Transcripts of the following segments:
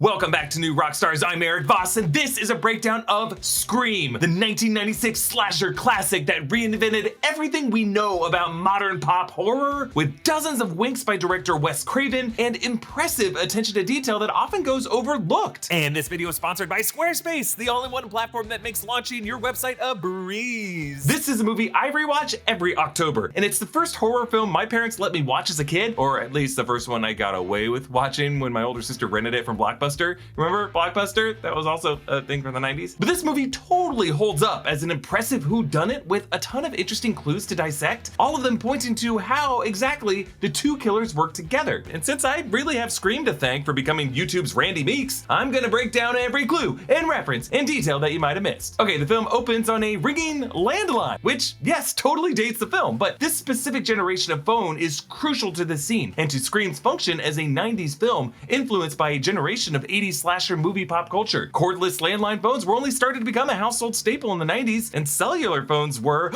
Welcome back to New Rockstars. I'm Erik Voss, and this is a breakdown of Scream, the 1996 slasher classic that reinvented everything we know about modern pop horror, with dozens of winks by director Wes Craven and impressive attention to detail that often goes overlooked. And this video is sponsored by Squarespace, the all-in-one platform that makes launching your website a breeze. This is a movie I rewatch every October, and it's the first horror film my parents let me watch as a kid, or at least the first one I got away with watching when my older sister rented it from Blockbuster. Remember Blockbuster? That was also a thing from the 90s. But this movie totally holds up as an impressive whodunit with a ton of interesting clues to dissect, all of them pointing to how exactly the two killers work together. And since I really have Scream to thank for becoming YouTube's Randy Meeks, I'm gonna break down every clue and reference and detail that you might have missed. Okay, the film opens on a ringing landline, which, yes, totally dates the film, but this specific generation of phone is crucial to this scene and to Scream's function as a 90s film influenced by a generation of 80s slasher movie pop culture. Cordless landline phones were only starting to become a household staple in the 90s, and cellular phones were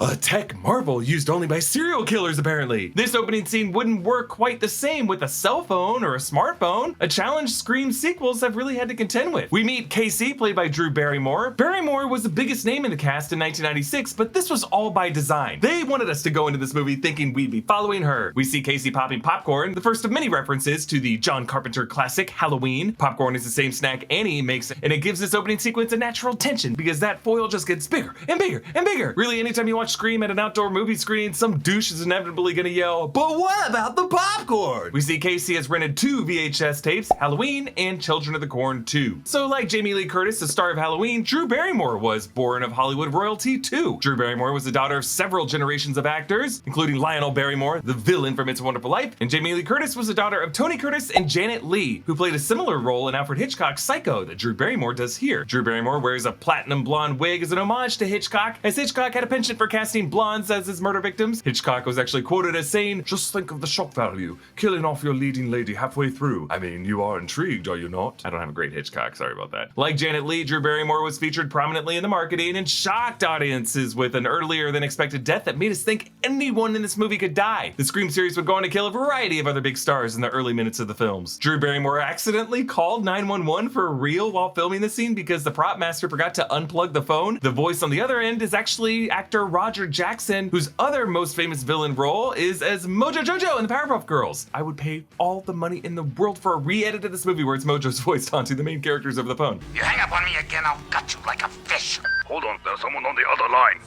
a tech marvel used only by serial killers, apparently. This opening scene wouldn't work quite the same with a cell phone or a smartphone, a challenge Scream sequels have really had to contend with. We meet Casey, played by Drew Barrymore. Barrymore was the biggest name in the cast in 1996, but this was all by design. They wanted us to go into this movie thinking we'd be following her. We see Casey popping popcorn, the first of many references to the John Carpenter classic Halloween. Popcorn is the same snack Annie makes, and it gives this opening sequence a natural tension because that foil just gets bigger and bigger and bigger. Really, anytime you watch Scream at an outdoor movie screen, some douche is inevitably gonna yell, "But what about the popcorn?" We see Casey has rented two VHS tapes, Halloween and Children of the Corn 2. So like Jamie Lee Curtis, the star of Halloween, Drew Barrymore was born of Hollywood royalty too. Drew Barrymore was the daughter of several generations of actors, including Lionel Barrymore, the villain from It's a Wonderful Life, and Jamie Lee Curtis was the daughter of Tony Curtis and Janet Leigh, who played a similar role in Alfred Hitchcock's Psycho that Drew Barrymore does here. Drew Barrymore wears a platinum blonde wig as an homage to Hitchcock, as Hitchcock had a penchant for casting blondes as his murder victims. Hitchcock was actually quoted as saying, "Just think of the shock value, killing off your leading lady halfway through. I mean, you are intrigued, are you not?" I don't have a great Hitchcock, sorry about that. Like Janet Leigh, Drew Barrymore was featured prominently in the marketing and shocked audiences with an earlier than expected death that made us think anyone in this movie could die. The Scream series would go on to kill a variety of other big stars in the early minutes of the films. Drew Barrymore accidentally called 911 for real while filming the scene because the prop master forgot to unplug the phone. The voice on the other end is actually actor Roger Jackson, whose other most famous villain role is as Mojo Jojo in the Powerpuff Girls. I would pay all the money in the world for a re-edit of this movie where it's Mojo's voiced onto the main characters over the phone. You hang up on me again, I'll gut you like a fish. Hold on, there's someone on the other line.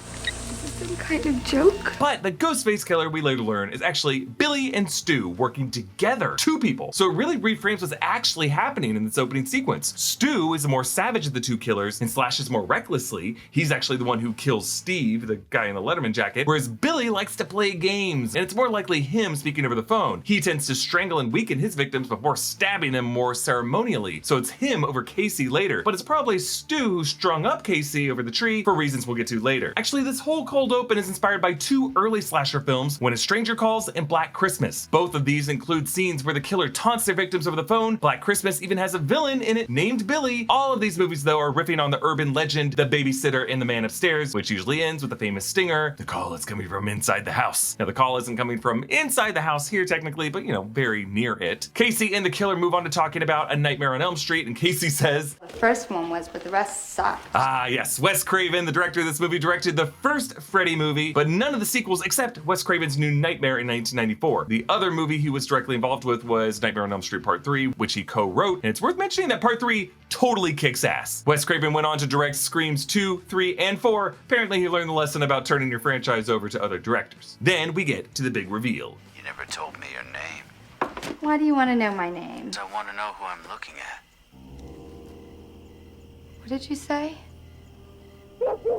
Some kind of joke? But the Ghostface killer we later learn is actually Billy and Stu working together, two people. So it really reframes what's actually happening in this opening sequence. Stu is the more savage of the two killers and slashes more recklessly. He's actually the one who kills Steve, the guy in the Letterman jacket, whereas Billy likes to play games, and it's more likely him speaking over the phone. He tends to strangle and weaken his victims before stabbing them more ceremonially. So it's him over Casey later, but it's probably Stu who strung up Casey over the tree for reasons we'll get to later. Actually, this whole cold open is inspired by two early slasher films, When a Stranger Calls and Black Christmas. Both of these include scenes where the killer taunts their victims over the phone. Black Christmas even has a villain in it named Billy. All of these movies, though, are riffing on the urban legend, The Babysitter and the Man Upstairs, which usually ends with the famous stinger, "The call is coming from inside the house." Now, the call isn't coming from inside the house here, technically, but, very near it. Casey and the killer move on to talking about A Nightmare on Elm Street, and Casey says, The first one was, but the rest sucked. Ah, yes, Wes Craven, the director of this movie, directed the first Freddy movie, but none of the sequels except Wes Craven's New Nightmare in 1994. The other movie he was directly involved with was Nightmare on Elm Street Part 3, which he co-wrote, and it's worth mentioning that Part 3 totally kicks ass. Wes Craven went on to direct Screams 2, 3, and 4. Apparently he learned the lesson about turning your franchise over to other directors. Then we get to the big reveal. You never told me your name. Why do you want to know my name? I want to know who I'm looking at. What did you say?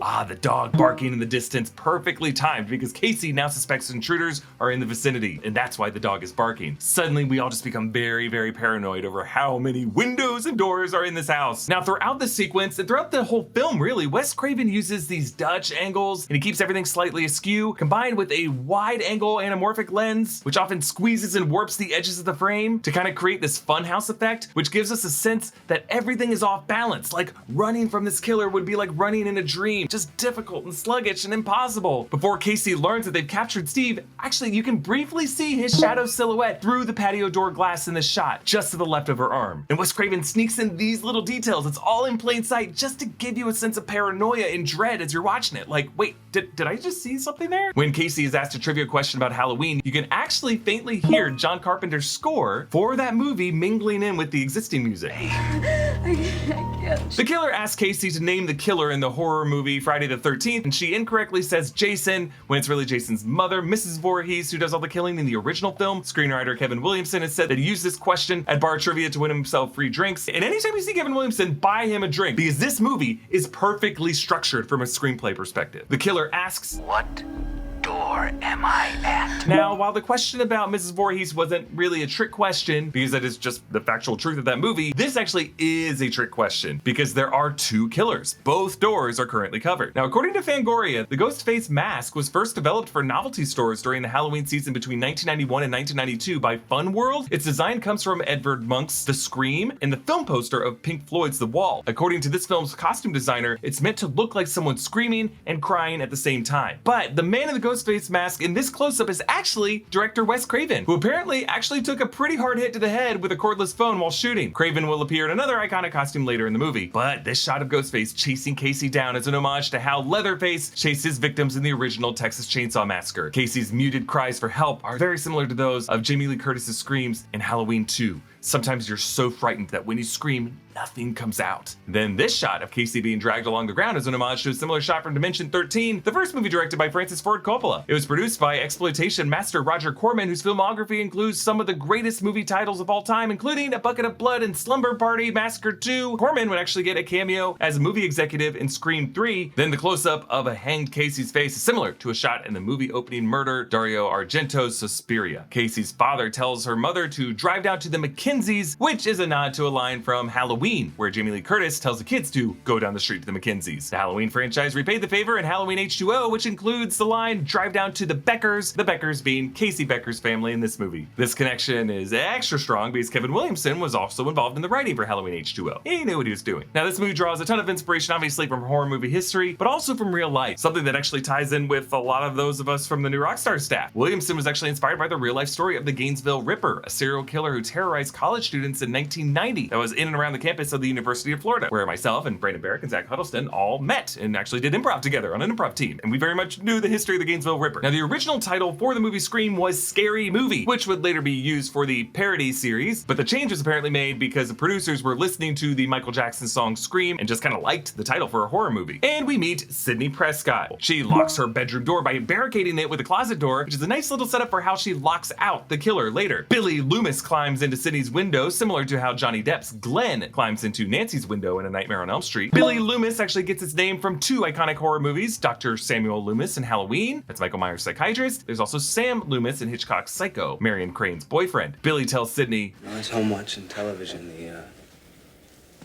Ah, the dog barking in the distance, perfectly timed because Casey now suspects intruders are in the vicinity, and that's why the dog is barking. Suddenly, we all just become very, very paranoid over how many windows and doors are in this house. Now, throughout the sequence, and throughout the whole film, really, Wes Craven uses these Dutch angles, and he keeps everything slightly askew, combined with a wide-angle anamorphic lens, which often squeezes and warps the edges of the frame to kind of create this funhouse effect, which gives us a sense that everything is off balance, like running from this killer would be like running in a dream. Scream, just difficult and sluggish and impossible. Before Casey learns that they've captured Steve, actually you can briefly see his shadow silhouette through the patio door glass in this shot, just to the left of her arm. And Wes Craven sneaks in these little details. It's all in plain sight just to give you a sense of paranoia and dread as you're watching it. Like, wait, did I just see something there? When Casey is asked a trivia question about Halloween, you can actually faintly hear John Carpenter's score for that movie mingling in with the existing music. The killer asks Casey to name the killer in the horror movie Friday the 13th, and she incorrectly says Jason, when it's really Jason's mother, Mrs. Voorhees, who does all the killing in the original film. Screenwriter Kevin Williamson has said that he used this question at bar trivia to win himself free drinks. And anytime you see Kevin Williamson, buy him a drink, because this movie is perfectly structured from a screenplay perspective. The killer asks, What door am I at? Now, while the question about Mrs. Voorhees wasn't really a trick question, because that is just the factual truth of that movie, this actually is a trick question, because there are two killers. Both doors are currently covered. Now, according to Fangoria, the Ghostface mask was first developed for novelty stores during the Halloween season between 1991 and 1992 by Fun World. Its design comes from Edvard Munch's The Scream and the film poster of Pink Floyd's The Wall. According to this film's costume designer, it's meant to look like someone screaming and crying at the same time. But the man in the Ghostface mask in this close-up is actually director Wes Craven, who apparently actually took a pretty hard hit to the head with a cordless phone while shooting. Craven will appear in another iconic costume later in the movie, but this shot of Ghostface chasing Casey down is an homage to how Leatherface chased his victims in the original Texas Chainsaw Massacre. Casey's muted cries for help are very similar to those of Jamie Lee Curtis's screams in Halloween 2. Sometimes you're so frightened that when you scream, nothing comes out. Then this shot of Casey being dragged along the ground is an homage to a similar shot from Dimension 13, the first movie directed by Francis Ford Coppola. It was produced by exploitation master Roger Corman, whose filmography includes some of the greatest movie titles of all time, including A Bucket of Blood and Slumber Party Massacre 2. Corman would actually get a cameo as a movie executive in Scream 3. Then the close-up of a hanged Casey's face is similar to a shot in the movie opening Murder, Dario Argento's Suspiria. Casey's father tells her mother to drive down to the Mackenzies, which is a nod to a line from Halloween, where Jamie Lee Curtis tells the kids to go down the street to the Mackenzies. The Halloween franchise repaid the favor in Halloween H2O, which includes the line, drive down to the Beckers being Casey Becker's family in this movie. This connection is extra strong because Kevin Williamson was also involved in the writing for Halloween H2O. He knew what he was doing. Now, this movie draws a ton of inspiration, obviously, from horror movie history, but also from real life, something that actually ties in with a lot of those of us from the new Rockstars staff. Williamson was actually inspired by the real life story of the Gainesville Ripper, a serial killer who terrorized college students in 1990 that was in and around the campus of the University of Florida, where myself and Brandon Barrick and Zach Huddleston all met and actually did improv together on an improv team, and we very much knew the history of the Gainesville Ripper. Now, the original title for the movie Scream was Scary Movie, which would later be used for the parody series, but the change was apparently made because the producers were listening to the Michael Jackson song Scream and just kind of liked the title for a horror movie. And we meet Sidney Prescott. She locks her bedroom door by barricading it with a closet door, which is a nice little setup for how she locks out the killer later. Billy Loomis climbs into Sidney's window, similar to how Johnny Depp's Glenn climbs into Nancy's window in A Nightmare on Elm Street. Billy Loomis actually gets its name from two iconic horror movies, Dr. Samuel Loomis in Halloween, that's Michael Myers' psychiatrist. There's also Sam Loomis in Hitchcock's Psycho, Marion Crane's boyfriend. Billy tells Sidney, I was home watching television.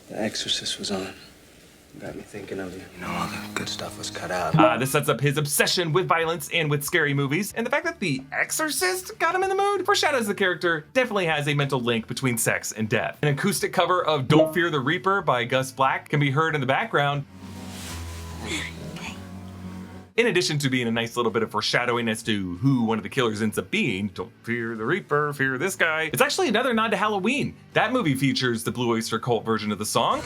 The Exorcist was on. Got me thinking of you. You know, all the good stuff was cut out. This sets up his obsession with violence and with scary movies, and the fact that The Exorcist got him in the mood foreshadows the character definitely has a mental link between sex and death. An acoustic cover of Don't Fear the Reaper by Gus Black can be heard in the background, in addition to being a nice little bit of foreshadowing as to who one of the killers ends up being. Don't fear the Reaper, fear this guy. It's actually another nod to Halloween. That movie features the Blue Oyster Cult version of the song.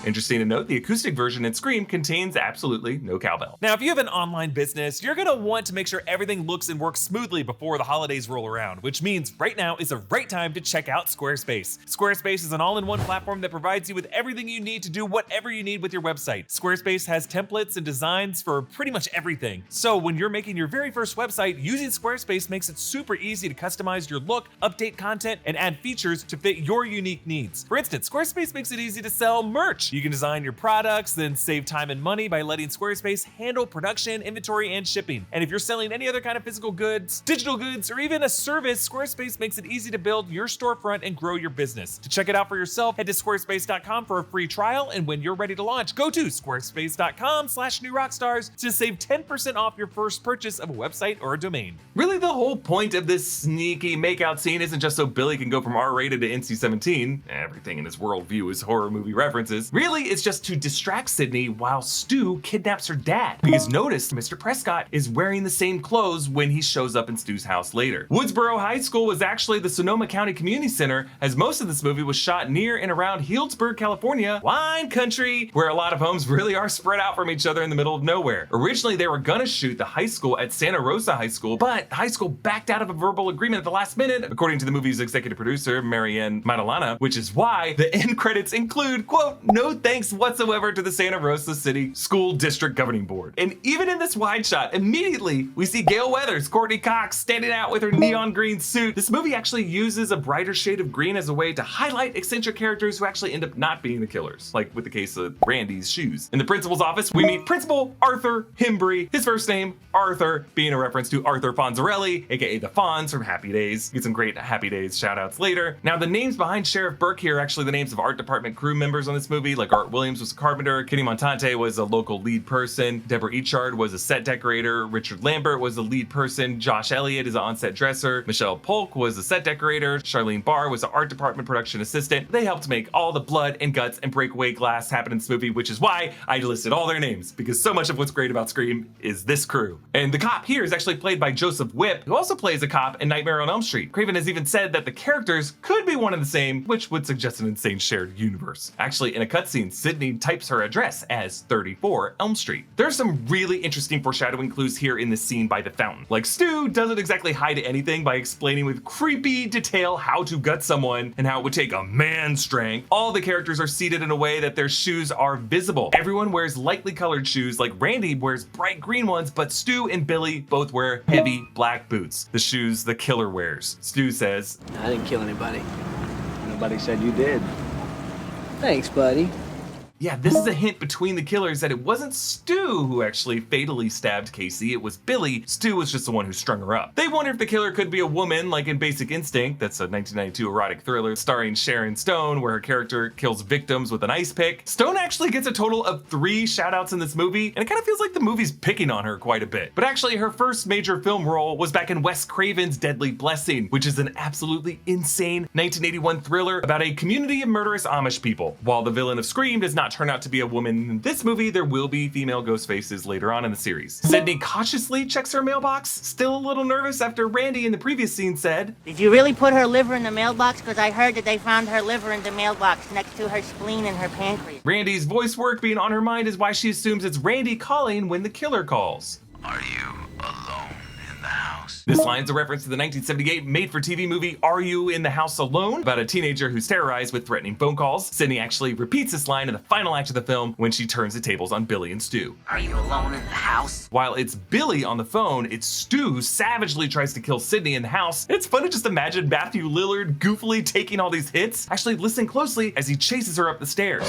Interesting to note, the acoustic version in Scream contains absolutely no cowbell. Now, if you have an online business, you're gonna want to make sure everything looks and works smoothly before the holidays roll around, which means right now is the right time to check out Squarespace. Squarespace is an all-in-one platform that provides you with everything you need to do whatever you need with your website. Squarespace has templates and designs for pretty much everything. So when you're making your very first website, using Squarespace makes it super easy to customize your look, update content, and add features to fit your unique needs. For instance, Squarespace makes it easy to sell merch. You can design your products, then save time and money by letting Squarespace handle production, inventory, and shipping. And if you're selling any other kind of physical goods, digital goods, or even a service, Squarespace makes it easy to build your storefront and grow your business. To check it out for yourself, head to squarespace.com for a free trial, and when you're ready to launch, go to squarespace.com/newrockstars to save 10% off your first purchase of a website or a domain. Really, the whole point of this sneaky makeout scene isn't just so Billy can go from R-rated to NC-17. Everything in his worldview is horror movie references. Really, it's just to distract Sidney while Stu kidnaps her dad. Because notice Mr. Prescott is wearing the same clothes when he shows up in Stu's house later. Woodsboro High School was actually the Sonoma County Community Center, as most of this movie was shot near and around Healdsburg, California, wine country, where a lot of homes really are spread out from each other in the middle of nowhere. Originally, they were gonna shoot the high school at Santa Rosa High School, but the high school backed out of a verbal agreement at the last minute, according to the movie's executive producer, Marianne Maddalena, which is why the end credits include, quote, "no thanks whatsoever to the Santa Rosa City School District Governing Board." And even in this wide shot, immediately we see Gail Weathers, Courtney Cox, standing out with her neon green suit. This movie actually uses a brighter shade of green as a way to highlight eccentric characters who actually end up not being the killers, like with the case of Randy's shoes. In the principal's office, we meet Principal Arthur Hembry, his first name, Arthur, being a reference to Arthur Fonzarelli, aka the Fonz from Happy Days. Get some great Happy Days shout outs later. Now, the names behind Sheriff Burke here are actually the names of art department crew members on this movie, like Art Williams was a carpenter, Kenny Montante was a local lead person, Deborah Echard was a set decorator, Richard Lambert was the lead person, Josh Elliott is an on-set dresser, Michelle Polk was a set decorator, Charlene Barr was an art department production assistant. They helped make all the blood and guts and breakaway glass happen in this movie, which is why I listed all their names, because so much of what's great about Scream is this crew. And the cop here is actually played by Joseph Whipp, who also plays a cop in Nightmare on Elm Street. Craven has even said that the characters could be one and the same, which would suggest an insane shared universe. Actually, in a cutscene, Sidney types her address as 34 Elm Street. There are some really interesting foreshadowing clues here in the scene by the fountain. Like, Stu doesn't exactly hide anything by explaining with creepy detail how to gut someone and how it would take a man's strength. All the characters are seated in a way that their shoes are visible. Everyone wears lightly colored shoes, like Randy wears bright green ones, but Stu and Billy both wear heavy black boots, the shoes the killer wears. Stu says, I didn't kill anybody. Nobody said you did. Thanks, buddy. Yeah, this is a hint between the killers that it wasn't Stu who actually fatally stabbed Casey, it was Billy. Stu was just the one who strung her up. They wonder if the killer could be a woman, like in Basic Instinct, that's a 1992 erotic thriller starring Sharon Stone, where her character kills victims with an ice pick. Stone actually gets a total of 3 shoutouts in this movie, and it kind of feels like the movie's picking on her quite a bit. But actually, her first major film role was back in Wes Craven's Deadly Blessing, which is an absolutely insane 1981 thriller about a community of murderous Amish people. While the villain of Scream does not turn out to be a woman in this movie, there will be female ghost faces later on in the series. Sidney cautiously checks her mailbox, still a little nervous after Randy in the previous scene said, "Did you really put her liver in the mailbox? Because I heard that they found her liver in the mailbox next to her spleen and her pancreas." Randy's voice work being on her mind is why she assumes it's Randy calling when the killer calls. Are you alone in the house? This line's a reference to the 1978 made-for-TV movie Are You in the House Alone? About a teenager who's terrorized with threatening phone calls. Sidney actually repeats this line in the final act of the film when she turns the tables on Billy and Stu. Are you alone in the house? While it's Billy on the phone, it's Stu who savagely tries to kill Sidney in the house. It's fun to just imagine Matthew Lillard goofily taking all these hits. Actually, listen closely as he chases her up the stairs.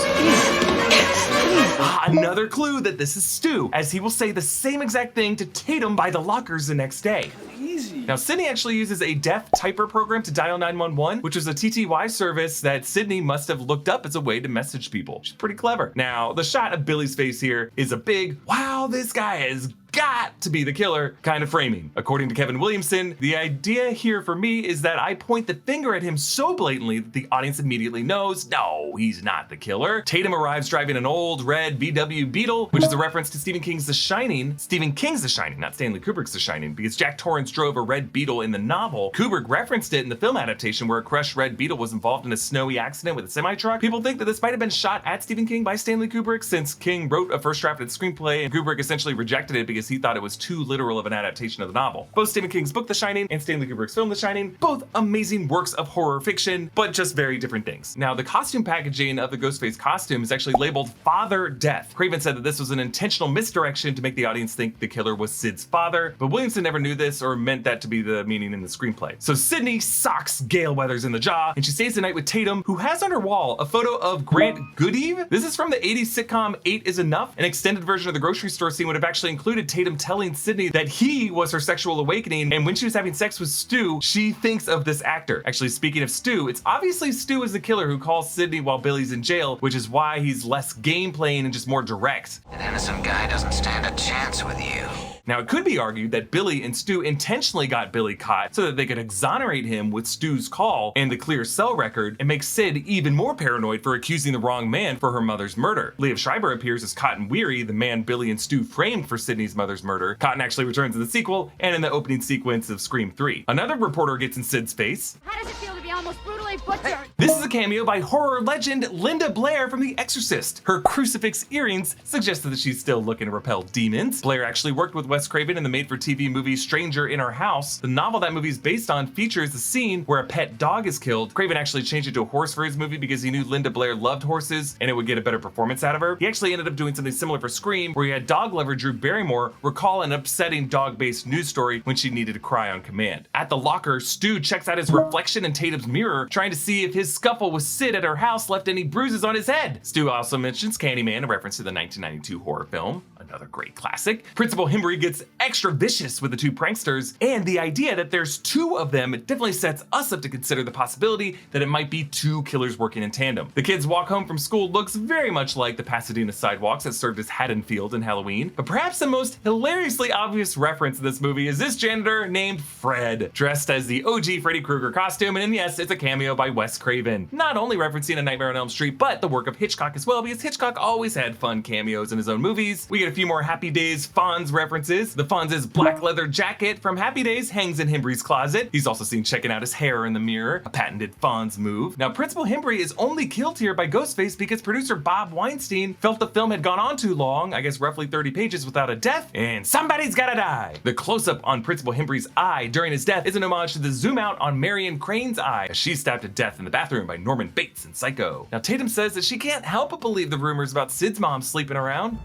Another clue that this is Stu, as he will say the same exact thing to Tatum by the lockers the next day. Easy. Now, Sidney actually uses a deaf typer program to dial 911, which was a TTY service that Sidney must have looked up as a way to message people. She's pretty clever. Now, the shot of Billy's face here is a big, wow, this guy is got to be the killer kind of framing. According to Kevin Williamson, the idea here for me is that I point the finger at him so blatantly that the audience immediately knows, no, he's not the killer. Tatum arrives driving an old red VW Beetle, which is a reference to Stephen King's The Shining, not Stanley Kubrick's The Shining, because Jack Torrance drove a red Beetle in the novel. Kubrick referenced it in the film adaptation where a crushed red Beetle was involved in a snowy accident with a semi-truck. People think that this might have been shot at Stephen King by Stanley Kubrick, since King wrote a first drafted screenplay and Kubrick essentially rejected it because because he thought it was too literal of an adaptation of the novel. Both Stephen King's book The Shining and Stanley Kubrick's film The Shining, both amazing works of horror fiction, but just very different things. Now, the costume packaging of the Ghostface costume is actually labeled Father Death. Craven said that this was an intentional misdirection to make the audience think the killer was Sid's father, but Williamson never knew this or meant that to be the meaning in the screenplay. So Sidney socks Gale Weathers in the jaw, and she stays the night with Tatum, who has on her wall a photo of Grant Goodeve. This is from the 80s sitcom 8 is Enough. An extended version of the grocery store scene would have actually included Tatum telling Sidney that he was her sexual awakening, and when she was having sex with Stu, she thinks of this actor. Actually, speaking of Stu, it's obviously Stu is the killer who calls Sidney while Billy's in jail, which is why he's less game playing and just more direct. An innocent guy doesn't stand a chance with you. Now, it could be argued that Billy and Stu intentionally got Billy caught so that they could exonerate him with Stu's call and the clear cell record and make Sid even more paranoid for accusing the wrong man for her mother's murder. Liev Schreiber appears as Cotton Weary, the man Billy and Stu framed for Sidney's mother's murder. Cotton actually returns in the sequel and in the opening sequence of Scream 3. Another reporter gets in Sid's face. How does it feel to be almost brutally butchered? This is a cameo by horror legend Linda Blair from The Exorcist. Her crucifix earrings suggested that she's still looking to repel demons. Blair actually worked with Wes Craven in the made-for-TV movie Stranger in Our House. The novel that movie is based on features a scene where a pet dog is killed. Craven actually changed it to a horse for his movie because he knew Linda Blair loved horses and it would get a better performance out of her. He actually ended up doing something similar for Scream, where he had dog lover Drew Barrymore recall an upsetting dog-based news story when she needed to cry on command. At the locker, Stu checks out his reflection in Tatum's mirror, trying to see if his scuffle with Sid at her house left any bruises on his head. Stu also mentions Candyman, a reference to the 1992 horror film, another great classic. Principal Himbry gets extra vicious with the two pranksters, and the idea that there's two of them definitely sets us up to consider the possibility that it might be two killers working in tandem. The kids' walk home from school looks very much like the Pasadena sidewalks that served as Haddonfield in Halloween, but perhaps the most hilariously obvious reference in this movie is this janitor named Fred, dressed as the OG Freddy Krueger costume, and yes, it's a cameo by Wes Craven. Not only referencing A Nightmare on Elm Street, but the work of Hitchcock as well, because Hitchcock always had fun cameos in his own movies. We get a few more Happy Days Fonz references. The Fonz's black leather jacket from Happy Days hangs in Himbry's closet. He's also seen checking out his hair in the mirror, a patented Fonz move. Now, Principal Himbry is only killed here by Ghostface because producer Bob Weinstein felt the film had gone on too long, I guess roughly 30 pages without a death, and somebody's gotta die. The close-up on Principal Himbry's eye during his death is an homage to the zoom out on Marion Crane's eye as she's stabbed to death in the bathroom by Norman Bates in Psycho. Now, Tatum says that she can't help but believe the rumors about Sid's mom sleeping around.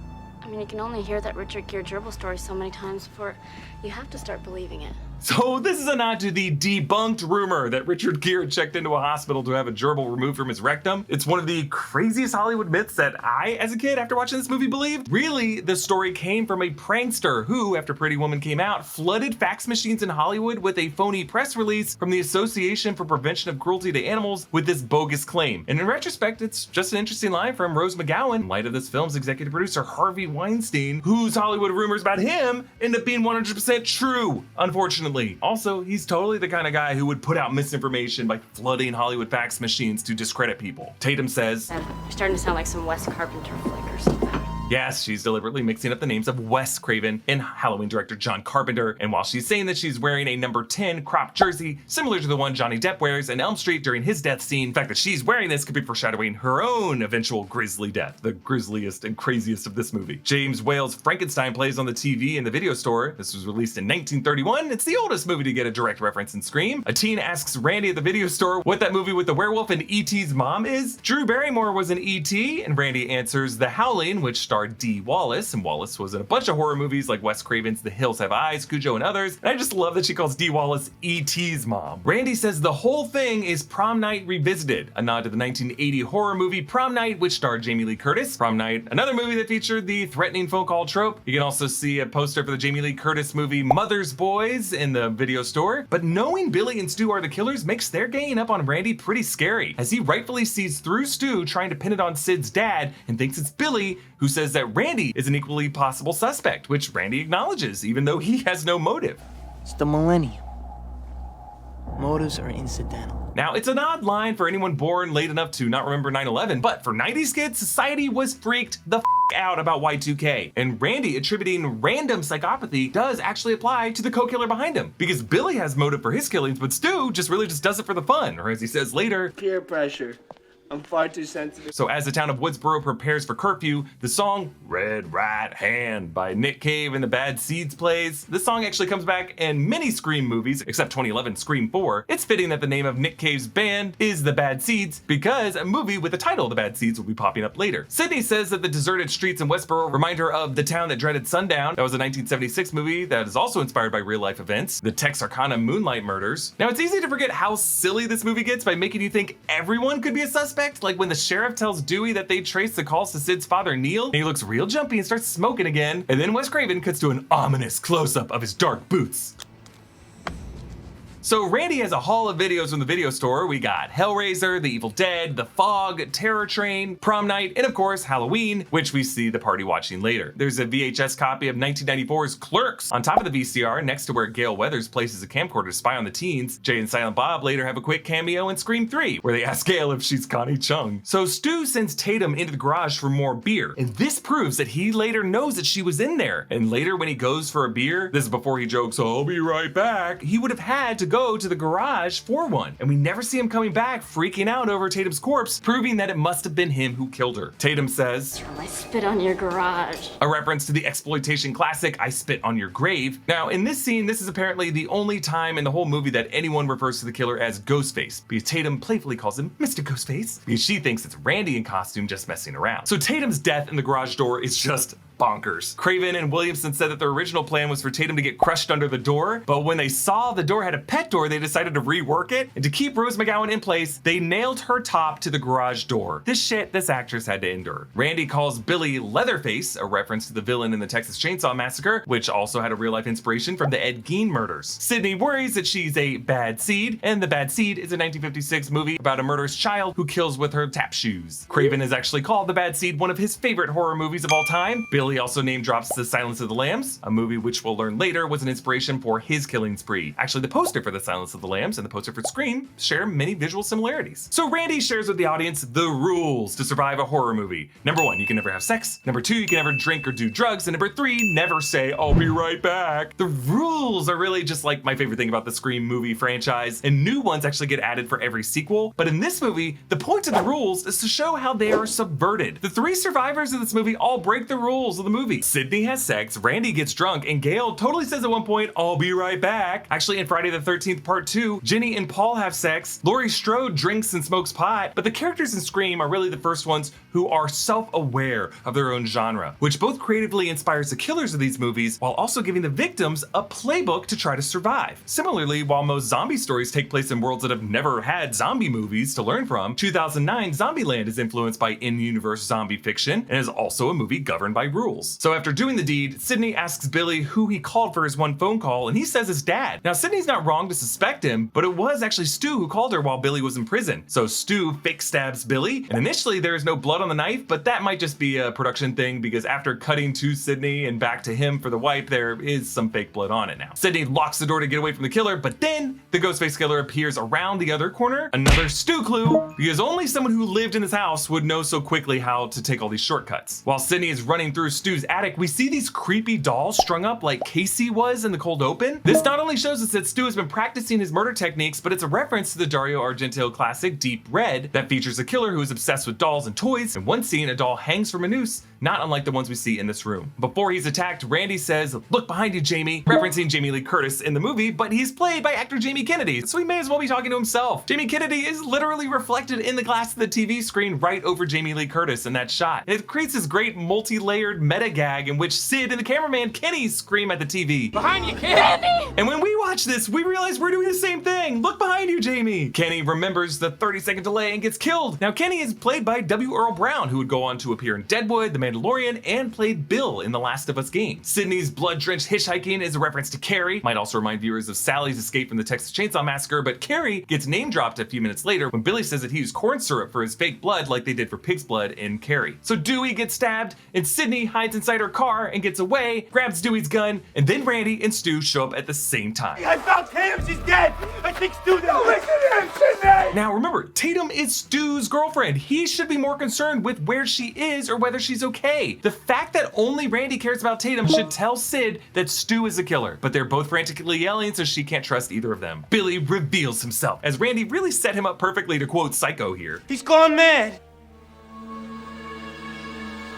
I mean, you can only hear that Richard Gere gerbil story so many times before you have to start believing it. So this is a nod to the debunked rumor that Richard Gere checked into a hospital to have a gerbil removed from his rectum. It's one of the craziest Hollywood myths that I, as a kid, after watching this movie, believed. Really, the story came from a prankster who, after Pretty Woman came out, flooded fax machines in Hollywood with a phony press release from the Association for Prevention of Cruelty to Animals with this bogus claim. And in retrospect, it's just an interesting line from Rose McGowan, in light of this film's executive producer Harvey Weinstein, whose Hollywood rumors about him end up being 100% true, unfortunately. Also, he's totally the kind of guy who would put out misinformation by flooding Hollywood fax machines to discredit people. Tatum says, You're starting to sound like some Wes Carpenter flick or something. yes, she's deliberately mixing up the names of Wes Craven and Halloween director John Carpenter, and while she's saying that she's wearing a number 10 crop jersey, similar to the one Johnny Depp wears in Elm Street during his death scene, the fact that she's wearing this could be foreshadowing her own eventual grisly death, the grisliest and craziest of this movie. James Whale's Frankenstein plays on the TV in the video store. This was released in 1931. It's the oldest movie to get a direct reference in Scream. A teen asks Randy at the video store what that movie with the werewolf and E.T.'s mom is. Drew Barrymore was in E.T., and Randy answers The Howling, which starred Dee Wallace, and Wallace was in a bunch of horror movies like Wes Craven's The Hills Have Eyes, Cujo, and others, and I just love that she calls Dee Wallace E.T.'s mom. Randy says the whole thing is Prom Night Revisited, a nod to the 1980 horror movie Prom Night, which starred Jamie Lee Curtis. Prom Night, another movie that featured the threatening phone call trope. You can also see a poster for the Jamie Lee Curtis movie Mother's Boys in the video store, but knowing Billy and Stu are the killers makes their gang up on Randy pretty scary, as he rightfully sees through Stu trying to pin it on Sid's dad and thinks it's Billy, who says that Randy is an equally possible suspect, which Randy acknowledges, even though he has no motive. It's the millennium. Motives are incidental. Now, it's an odd line for anyone born late enough to not remember 9/11, but for 90s kids, society was freaked the out about Y2K, and Randy attributing random psychopathy does actually apply to the co-killer behind him, because Billy has motive for his killings, but Stu just really does it for the fun, or as he says later, Peer pressure. I'm far too sensitive. So as the town of Woodsboro prepares for curfew, the song Red Right Hand by Nick Cave and the Bad Seeds plays. This song actually comes back in many Scream movies, except 2011 Scream 4. It's fitting that the name of Nick Cave's band is the Bad Seeds because a movie with the title The Bad Seeds will be popping up later. Sidney says that the deserted streets in Westboro remind her of The Town That Dreaded Sundown. That was a 1976 movie that is also inspired by real life events, the Texarkana Moonlight Murders. Now it's easy to forget how silly this movie gets by making you think everyone could be a suspect, like when the sheriff tells Dewey that they traced the calls to Sid's father Neil, and he looks real jumpy and starts smoking again, and then Wes Craven cuts to an ominous close-up of his dark boots. So Randy has a haul of videos from the video store. We got Hellraiser, The Evil Dead, The Fog, Terror Train, Prom Night, and of course Halloween, which we see the party watching later. There's a VHS copy of 1994's Clerks on top of the VCR next to where Gale Weathers places a camcorder to spy on the teens. Jay and Silent Bob later have a quick cameo in Scream 3, where they ask Gale if she's Connie Chung. So Stu sends Tatum into the garage for more beer, and this proves that he later knows that she was in there. And later when he goes for a beer, this is before he jokes, "I'll be right back," he would have had to go to the garage for one, and we never see him coming back freaking out over Tatum's corpse, proving that it must have been him who killed her. Tatum says, I spit on your garage. a reference to the exploitation classic I Spit on Your Grave. Now in this scene, this is apparently the only time in the whole movie that anyone refers to the killer as Ghostface, because Tatum playfully calls him Mr. Ghostface, because she thinks it's Randy in costume just messing around. So Tatum's death in the garage door is just bonkers. Craven and Williamson said that their original plan was for Tatum to get crushed under the door, but when they saw the door had a pet door, they decided to rework it, and to keep Rose McGowan in place, they nailed her top to the garage door. This shit this actress had to endure. Randy calls Billy Leatherface, a reference to the villain in the Texas Chainsaw Massacre, which also had a real-life inspiration from the Ed Gein murders. Sidney worries that she's a bad seed, and The Bad Seed is a 1956 movie about a murderous child who kills with her tap shoes. Craven has actually called The Bad Seed one of his favorite horror movies of all time. Billy also name drops The Silence of the Lambs, a movie which we'll learn later was an inspiration for his killing spree. Actually, the poster for The Silence of the Lambs and the poster for Scream share many visual similarities. So Randy shares with the audience the rules to survive a horror movie. Number 1, you can never have sex. Number 2, you can never drink or do drugs. And number 3, never say, "I'll be right back." The rules are really just like my favorite thing about the Scream movie franchise, and new ones actually get added for every sequel. But in this movie, the point of the rules is to show how they are subverted. The 3 survivors of this movie all break the rules of the movie. Sidney has sex, Randy gets drunk, and Gale totally says at one point, "I'll be right back." Actually, in Friday the 13th Part 2, Ginny and Paul have sex, Laurie Strode drinks and smokes pot, but the characters in Scream are really the first ones who are self-aware of their own genre, which both creatively inspires the killers of these movies while also giving the victims a playbook to try to survive. Similarly, while most zombie stories take place in worlds that have never had zombie movies to learn from, 2009 Zombieland is influenced by in-universe zombie fiction and is also a movie governed by rules. So after doing the deed, Sidney asks Billy who he called for his one phone call, and he says his dad. Now Sidney's not wrong to suspect him, but it was actually Stu who called her while Billy was in prison. So Stu fake stabs Billy, and initially there is no blood on the knife, but that might just be a production thing because after cutting to Sidney and back to him for the wipe, there is some fake blood on it now. Sidney locks the door to get away from the killer, but then the Ghostface killer appears around the other corner. Another Stu clue, because only someone who lived in this house would know so quickly how to take all these shortcuts. While Sidney is running through Stu's attic, we see these creepy dolls strung up like Casey was in the cold open. This not only shows us that Stu has been practicing his murder techniques, but it's a reference to the Dario Argento classic Deep Red that features a killer who is obsessed with dolls and toys. In one scene, a doll hangs from a noose, not unlike the ones we see in this room. Before he's attacked, Randy says, "Look behind you, Jamie," referencing Jamie Lee Curtis in the movie, but he's played by actor Jamie Kennedy, so he may as well be talking to himself. Jamie Kennedy is literally reflected in the glass of the TV screen right over Jamie Lee Curtis in that shot. And it creates this great multi-layered meta gag in which Sid and the cameraman Kenny scream at the TV, "Behind you, Kenny!" And when we watch this, we realize we're doing the same thing. Look behind you, Jamie. Kenny remembers the 30-second delay and gets killed. Now Kenny is played by W. Earl Brown, who would go on to appear in Deadwood, The Mandalorian, and played Bill in The Last of Us game. Sidney's blood-drenched hitchhiking is a reference to Carrie, might also remind viewers of Sally's escape from the Texas Chainsaw Massacre, but Carrie gets name-dropped a few minutes later when Billy says that he used corn syrup for his fake blood like they did for pig's blood in Carrie. So Dewey gets stabbed, and Sidney hides inside her car and gets away, grabs Dewey's gun, and then Randy and Stu show up at the same time. I found Tatum, she's dead! I think Stu did it! Listen to him, Sidney! Now remember, Tatum is Stu's girlfriend. He should be more concerned with where she is or whether she's okay. okay. The fact that only Randy cares about Tatum should tell Sid that Stu is a killer, but they're both frantically yelling, so she can't trust either of them. Billy reveals himself, as Randy really set him up perfectly to quote Psycho here. He's gone mad.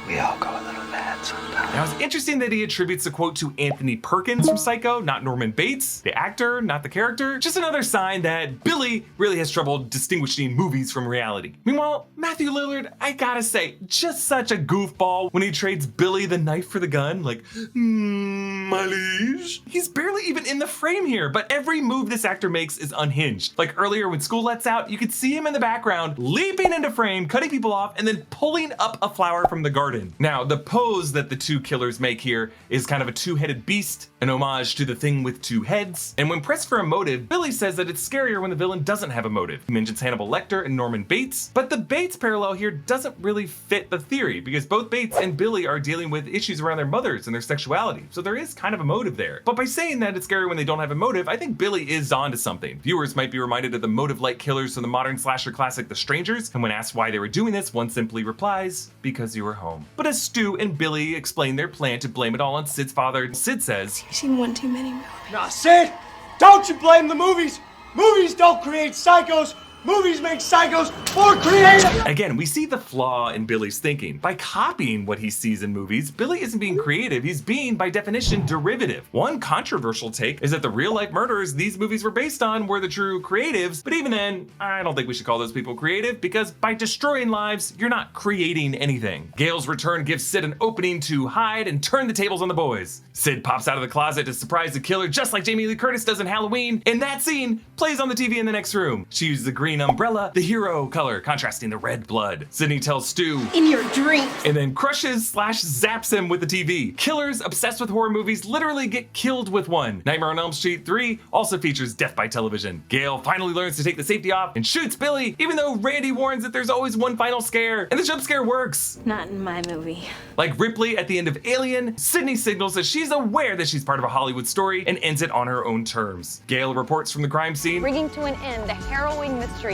We all go a little mad sometimes. Now, it's interesting that he attributes the quote to Anthony Perkins from Psycho, not Norman Bates, the actor, not the character. Just another sign that Billy really has trouble distinguishing movies from reality. Meanwhile, Matthew Lillard, I gotta say, just such a goofball when he trades Billy the knife for the gun, like, my liege. He's barely even in the frame here, but every move this actor makes is unhinged. Like earlier when school lets out, you could see him in the background, leaping into frame, cutting people off, and then pulling up a flower from the garden. Now, the pose that the two killers make here is kind of a two-headed beast, an homage to The Thing with Two Heads. And when pressed for a motive, Billy says that it's scarier when the villain doesn't have a motive. He mentions Hannibal Lecter and Norman Bates, but the Bates parallel here doesn't really fit the theory because both Bates and Billy are dealing with issues around their mothers and their sexuality. So there is kind of a motive there. But by saying that it's scary when they don't have a motive, I think Billy is onto something. Viewers might be reminded of the motive-light killers from the modern slasher classic The Strangers, and when asked why they were doing this, one simply replies, because you were home. But as Stu and Billy explain their plan to blame it all on Sid's father, Sid says, You've seen one too many movies. Nah, Sid, don't you blame the movies. Movies don't create psychos. Movies make psychos more creative! Again, we see the flaw in Billy's thinking. By copying what he sees in movies, Billy isn't being creative, he's being, by definition, derivative. One controversial take is that the real-life murderers these movies were based on were the true creatives, but even then, I don't think we should call those people creative, because by destroying lives, you're not creating anything. Gale's return gives Sid an opening to hide and turn the tables on the boys. Sid pops out of the closet to surprise the killer just like Jamie Lee Curtis does in Halloween, and that scene plays on the TV in the next room. She uses the green umbrella, the hero color, contrasting the red blood. Sidney tells Stu, In your dreams. and then crushes/zaps him with the TV. Killers obsessed with horror movies literally get killed with one. Nightmare on Elm Street 3 also features death by television. Gale finally learns to take the safety off and shoots Billy, even though Randy warns that there's always one final scare, and the jump scare works. Not in my movie. Like Ripley at the end of Alien, Sidney signals that she's aware that she's part of a Hollywood story and ends it on her own terms. Gale reports from the crime scene, bringing to an end the harrowing mystery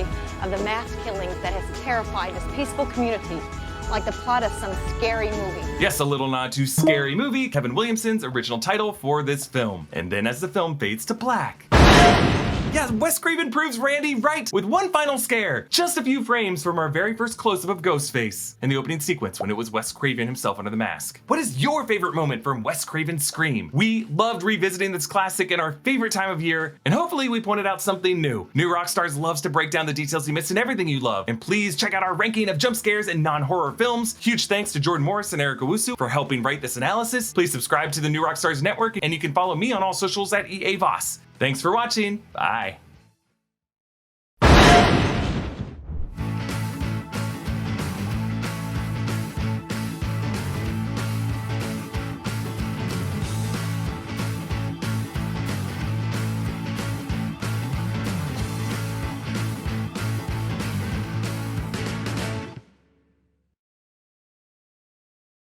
of the mass killings that has terrified this peaceful community, like the plot of some scary movie. Yes, a little nod to Scary Movie, Kevin Williamson's original title for this film. And then as the film fades to black. Yeah, Wes Craven proves Randy right with one final scare. Just a few frames from our very first close-up of Ghostface in the opening sequence when it was Wes Craven himself under the mask. What is your favorite moment from Wes Craven's Scream? We loved revisiting this classic in our favorite time of year, and hopefully we pointed out something new. New Rockstars loves to break down the details you missed in everything you love. And please check out our ranking of jump scares and non-horror films. Huge thanks to Jordan Morris and Erik Voss for helping write this analysis. Please subscribe to the New Rockstars Network, and you can follow me on all socials at EA Voss. Thanks for watching. Bye.